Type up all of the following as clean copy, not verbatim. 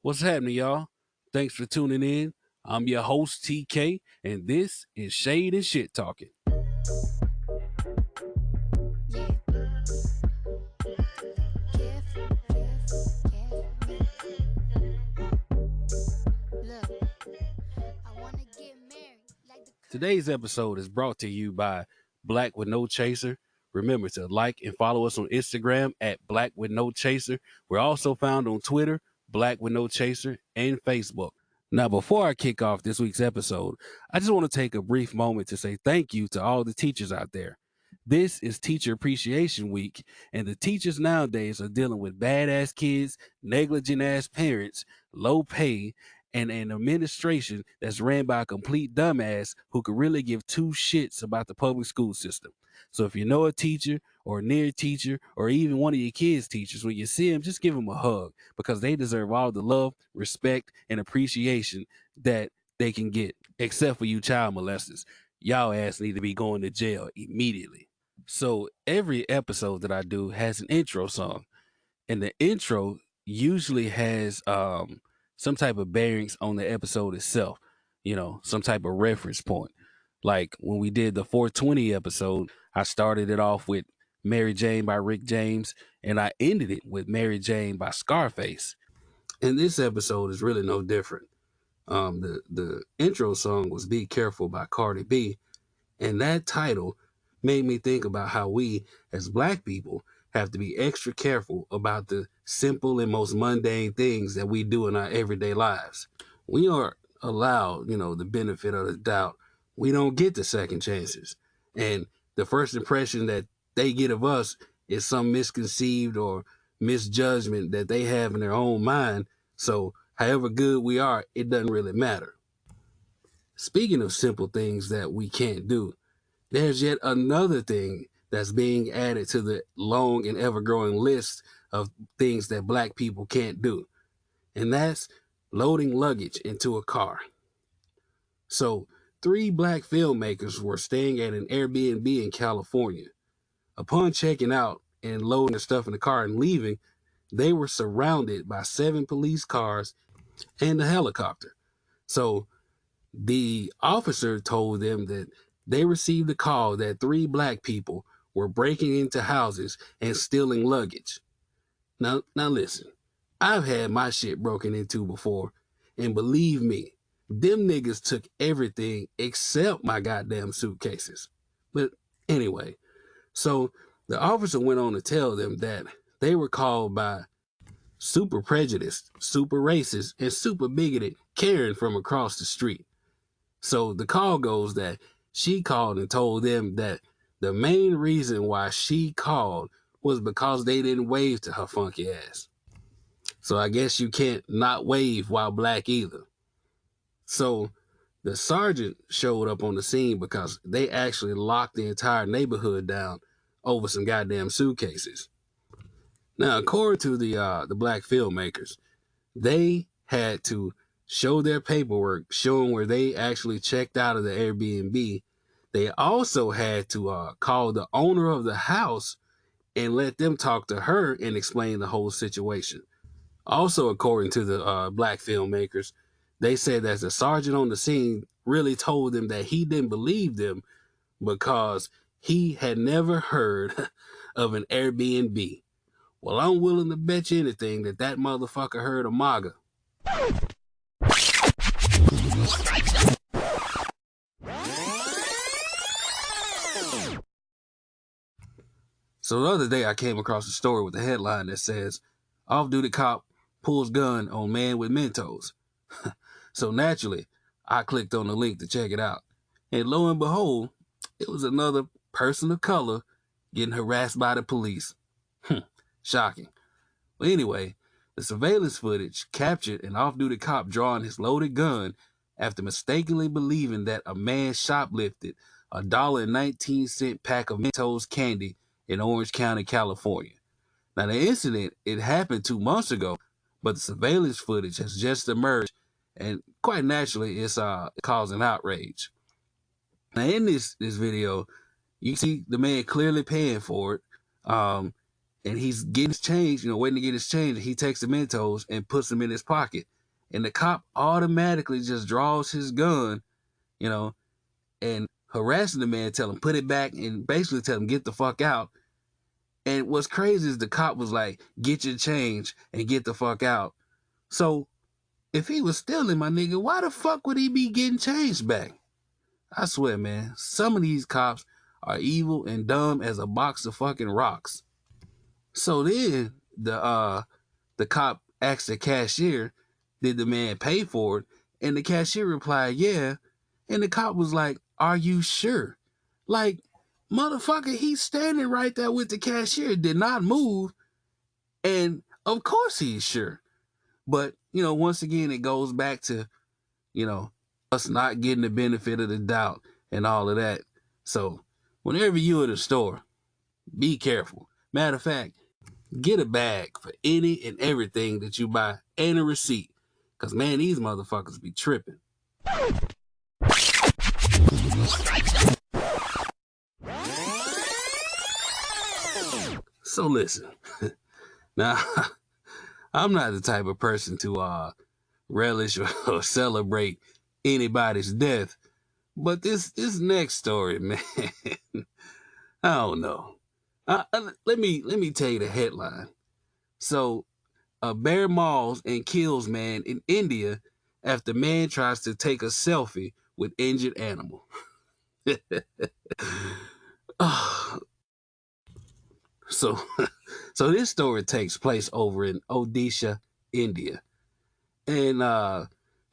What's happening, y'all? Thanks for tuning in. I'm your host, TK, and this is Shade and Shit Talking. Yeah. Careful, Look, I wanna get married like the Today's episode is brought to you by Black with No Chaser. Remember to like and follow us on Instagram at Black with No Chaser. We're also found on Twitter, Black with No Chaser, and Facebook. Now, before I kick off this week's episode, I just want to take a brief moment to say thank you to all the teachers out there. This is Teacher Appreciation Week, and the teachers nowadays are dealing with badass kids, negligent ass parents, low pay, and an administration that's ran by a complete dumbass who could really give two shits about the public school system. So if you know a teacher or a near teacher or even one of your kids' teachers, when you see them, just give them a hug because they deserve all the love, respect, and appreciation that they can get, except for you child molesters. Y'all ass need to be going to jail immediately. So every episode that I do has an intro song, and the intro usually has some type of bearings on the episode itself, some type of reference point. Like when we did the 420 episode, I started it off with Mary Jane by Rick James, and I ended it with Mary Jane by Scarface. And this episode is really no different. The intro song was Be Careful by Cardi B, and that title made me think about how we, as Black people, have to be extra careful about the simple and most mundane things that we do in our everyday lives. We are allowed, the benefit of the doubt. We don't get the second chances. And the first impression that they get of us is some misconceived or misjudgment that they have in their own mind. So, however good we are, it doesn't really matter. Speaking of simple things that we can't do, there's yet another thing that's being added to the long and ever-growing list of things that Black people can't do, and that's loading luggage into a car. So, 3 Black filmmakers were staying at an Airbnb in California. Upon checking out and loading their stuff in the car and leaving, they were surrounded by 7 police cars and a helicopter. So, the officer told them that they received a call that 3 Black people were breaking into houses and stealing luggage. Now listen, I've had my shit broken into before, and believe me, them niggas took everything except my goddamn suitcases. But anyway, so the officer went on to tell them that they were called by super prejudiced, super racist, and super bigoted Karen from across the street. So the call goes that she called and told them that the main reason why she called was because they didn't wave to her funky ass. So I guess you can't not wave while Black either. So the sergeant showed up on the scene because they actually locked the entire neighborhood down over some goddamn suitcases. Now, according to the Black filmmakers, they had to show their paperwork showing where they actually checked out of the Airbnb. They also had to call the owner of the house and let them talk to her and explain the whole situation. Also, according to the Black filmmakers, they said that the sergeant on the scene really told them that he didn't believe them because he had never heard of an Airbnb. Well, I'm willing to bet you anything that that motherfucker heard of MAGA. So the other day I came across a story with a headline that says, off-duty cop pulls gun on man with Mentos. So naturally, I clicked on the link to check it out. And lo and behold, it was another person of color getting harassed by the police. Shocking. Well, anyway, the surveillance footage captured an off-duty cop drawing his loaded gun after mistakenly believing that a man shoplifted a $1.19 pack of Mentos candy in Orange County, California. Now, the incident, it happened 2 months ago, but the surveillance footage has just emerged, and quite naturally, it's causing outrage. Now, in this video, you see the man clearly paying for it, and he's getting his change, waiting to get his change. He takes the Mentos and puts them in his pocket. And the cop automatically just draws his gun, you know, and harassing the man, tell him put it back, and basically tell him get the fuck out. And what's crazy is the cop was like, get your change and get the fuck out. So if he was stealing, my nigga, why the fuck would he be getting change back? I swear, man, some of these cops are evil and dumb as a box of fucking rocks. So then the cop asked the cashier, did the man pay for it? And the cashier replied, yeah. And the cop was like, are you sure? Like, motherfucker, he's standing right there with the cashier, did not move. And of course he's sure. But, once again, it goes back to, us not getting the benefit of the doubt and all of that. So whenever you're at a store, be careful. Matter of fact, get a bag for any and everything that you buy and a receipt. Because, man, these motherfuckers be tripping. So listen, now, I'm not the type of person to relish or celebrate anybody's death, but this next story, man, I don't know. Let me tell you the headline. So, a bear mauls and kills man in India after man tries to take a selfie with injured animal. So this story takes place over in Odisha, India. And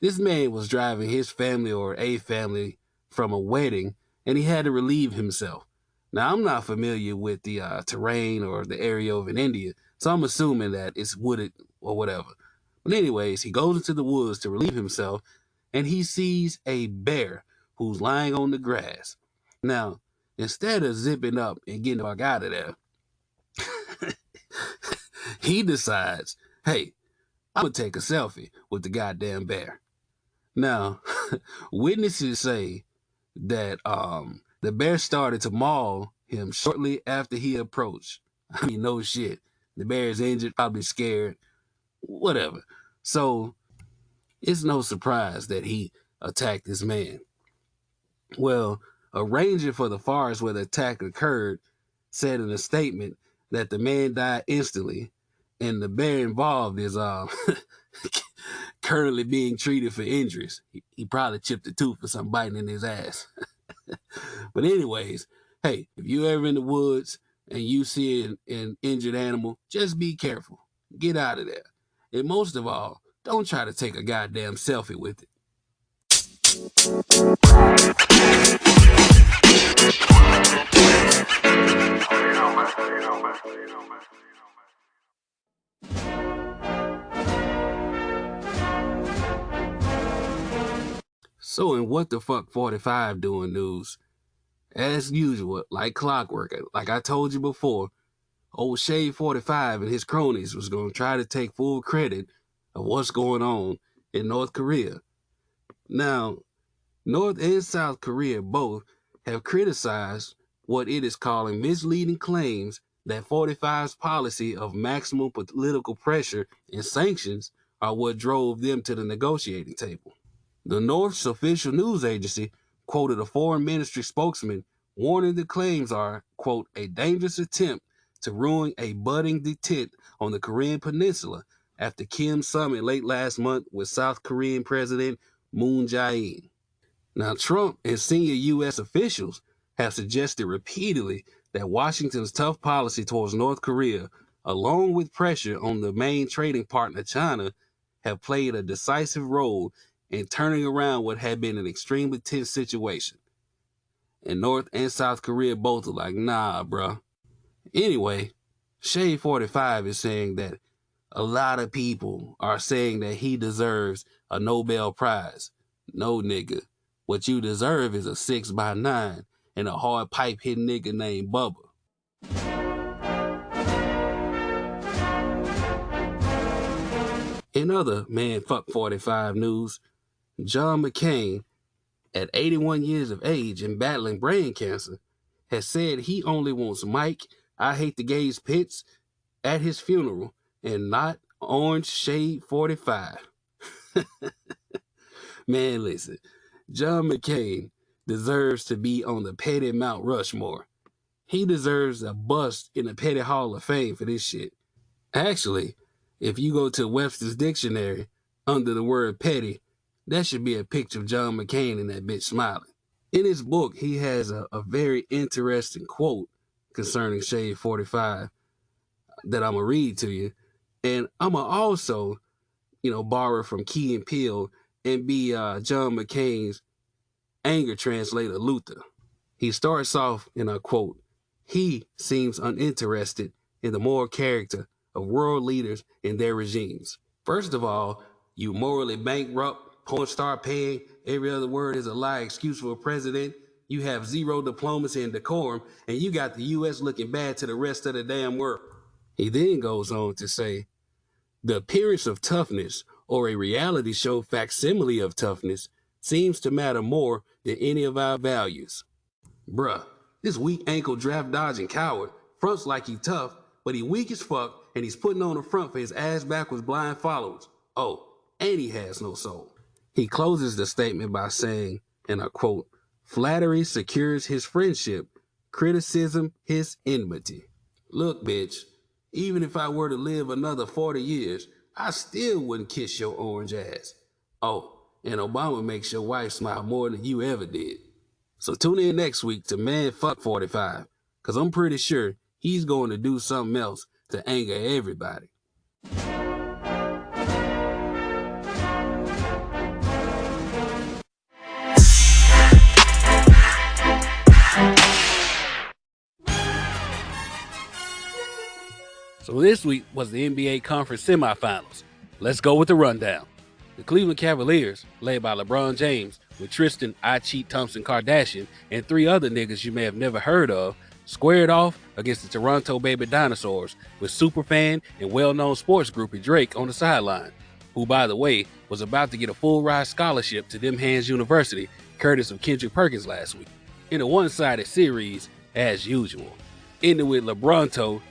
this man was driving his family or a family from a wedding, and he had to relieve himself. Now, I'm not familiar with the terrain or the area over in India, so I'm assuming that it's wooded or whatever. But anyways, he goes into the woods to relieve himself, and he sees a bear who's lying on the grass. Now, instead of zipping up and getting the fuck out of there, he decides, hey, I'm going to take a selfie with the goddamn bear. Now, witnesses say that the bear started to maul him shortly after he approached. I mean, no shit. The bear is injured, probably scared, whatever. So it's no surprise that he attacked this man. Well, a ranger for the forest where the attack occurred said in a statement that the man died instantly, and the bear involved is currently being treated for injuries. He probably chipped a tooth or something biting in his ass. But anyways, hey, if you're ever in the woods and you see an injured animal, just be careful. Get out of there. And most of all, don't try to take a goddamn selfie with it. So in What the Fuck 45 doing news, as usual, like clockwork, like I told you before, old Shade 45 and his cronies was going to try to take full credit of what's going on in North Korea. Now, North and South Korea both have criticized what it is calling misleading claims that 45's policy of maximum political pressure and sanctions are what drove them to the negotiating table. The North's official news agency quoted a foreign ministry spokesman warning the claims are, quote, a dangerous attempt to ruin a budding detent on the Korean peninsula after Kim's summit late last month with South Korean President Moon Jae-in. Now, Trump and senior U.S. officials have suggested repeatedly that Washington's tough policy towards North Korea, along with pressure on the main trading partner China, have played a decisive role in turning around what had been an extremely tense situation. And North and South Korea both are like, nah, bruh. Anyway, Shade 45 is saying that a lot of people are saying that he deserves a Nobel Prize. No, nigga. What you deserve is a 6x9 and a hard pipe hitting nigga named Bubba. In other Man Fuck 45 news, John McCain, at 81 years of age and battling brain cancer, has said he only wants Mike, I Hate the Gays Pitts, at his funeral and not Orange Shade 45. Man, listen, John McCain deserves to be on the petty Mount Rushmore. He deserves a bust in the Petty Hall of Fame for this shit. Actually, if you go to Webster's Dictionary, under the word petty, that should be a picture of John McCain and that bitch smiling. In his book, he has a very interesting quote concerning Shade 45 that I'm going to read to you. And I'm going to also, borrow from Key and Peele and be John McCain's anger translator, Luther. He starts off in a quote, "He seems uninterested in the moral character of world leaders and their regimes. First of all, you morally bankrupt, porn star paying, every other word is a lie excuse for a president. You have zero diplomacy and decorum, and you got the U.S. looking bad to the rest of the damn world." He then goes on to say, "The appearance of toughness, or a reality show facsimile of toughness, seems to matter more than any of our values." Bruh, this weak ankle draft dodging coward fronts like he tough, but he weak as fuck, and he's putting on a front for his ass backwards blind followers. Oh, and he has no soul. He closes the statement by saying, and I quote, "Flattery secures his friendship, criticism his enmity." Look, bitch, even if I were to live another 40 years, I still wouldn't kiss your orange ass. Oh, and Obama makes your wife smile more than you ever did. So tune in next week to Man Fuck 45, because I'm pretty sure he's going to do something else to anger everybody. So this week was the NBA Conference Semifinals. Let's go with the rundown. The Cleveland Cavaliers, led by LeBron James, with Tristan I Cheat Thompson Kardashian and 3 other niggas you may have never heard of, squared off against the Toronto Baby Dinosaurs with superfan and well-known sports groupie Drake on the sideline, who, by the way, was about to get a full-ride scholarship to Dem Hands University, courtesy of Kendrick Perkins last week. In a one-sided series, as usual. Ending with Toronto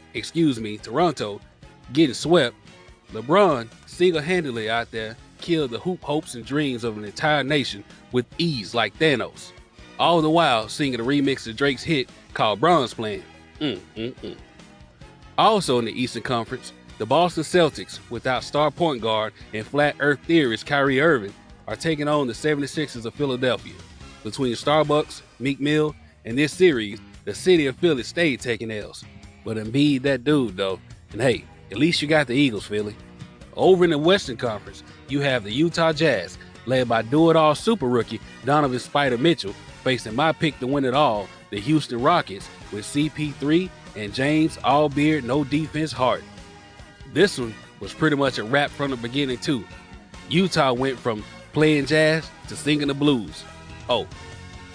getting swept. LeBron single-handedly out there killed the hoop hopes and dreams of an entire nation with ease like Thanos, all the while singing a remix of Drake's hit called Bronze Plan. Also in the Eastern Conference, the Boston Celtics, without star point guard and flat earth theorist Kyrie Irving, are taking on the 76ers of Philadelphia. Between Starbucks, Meek Mill, and this series, the city of Philly stayed taking L's. But Embiid, that dude though, and hey, at least you got the Eagles, Philly. Over in the Western Conference, you have the Utah Jazz, led by do-it-all super rookie Donovan Spider Mitchell, facing my pick to win it all, the Houston Rockets, with CP3 and James Allbeard no defense Harden. This one was pretty much a wrap from the beginning too. Utah went from playing jazz to singing the blues. Oh,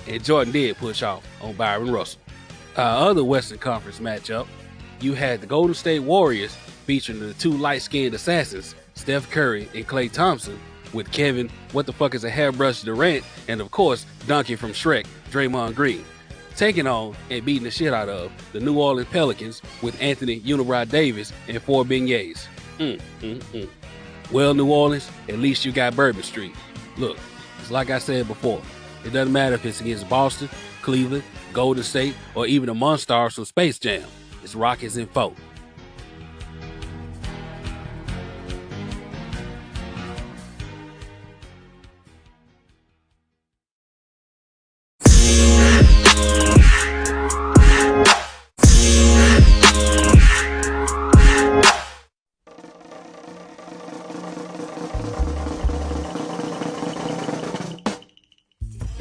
and Jordan did push off on Byron Russell. Our other Western Conference matchup, you had the Golden State Warriors featuring the 2 light-skinned assassins, Steph Curry and Klay Thompson, with Kevin, what the fuck is a hairbrush Durant, and of course, Donkey from Shrek, Draymond Green, taking on and beating the shit out of the New Orleans Pelicans with Anthony Unibrow Davis and 4 beignets. Well, New Orleans, at least you got Bourbon Street. Look, it's like I said before, it doesn't matter if it's against Boston, Cleveland, Golden State, or even the Monstars from Space Jam. It's Rockets in 4.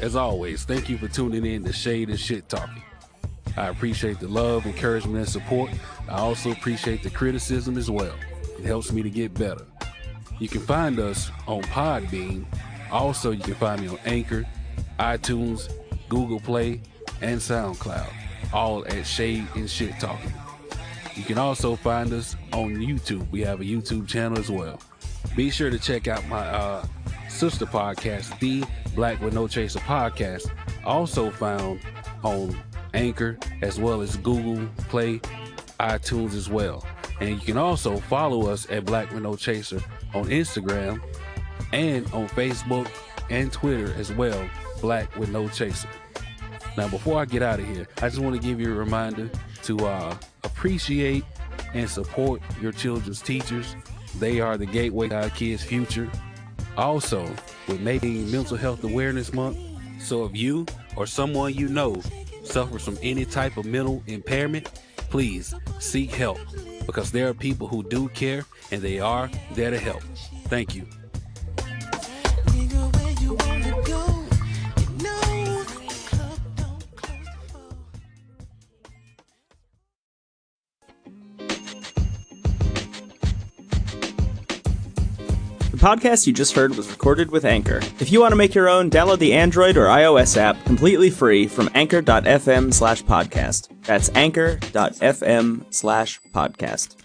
As always, thank you for tuning in to Shade and Shit Talking. I appreciate the love, encouragement, and support. I also appreciate the criticism as well. It helps me to get better. You can find us on Podbean. Also, you can find me on Anchor, iTunes, Google Play, and SoundCloud, all at Shade and Shit Talking. You can also find us on YouTube. We have a YouTube channel as well. Be sure to check out my sister podcast, The Black with No Chaser Podcast, also found on Anchor as well as Google Play, iTunes as well. And you can also follow us at Black with No Chaser on Instagram and on Facebook and Twitter as well, Black with No Chaser. Now, before I get out of here, I just want to give you a reminder to appreciate and support your children's teachers. They are the gateway to our kids' future. Also, we're making Mental Health Awareness Month. So if you or someone you know suffers from any type of mental impairment, please seek help, because there are people who do care and they are there to help. Thank you. The podcast you just heard was recorded with Anchor. If you want to make your own, download the Android or iOS app completely free from anchor.fm/podcast. That's anchor.fm/podcast.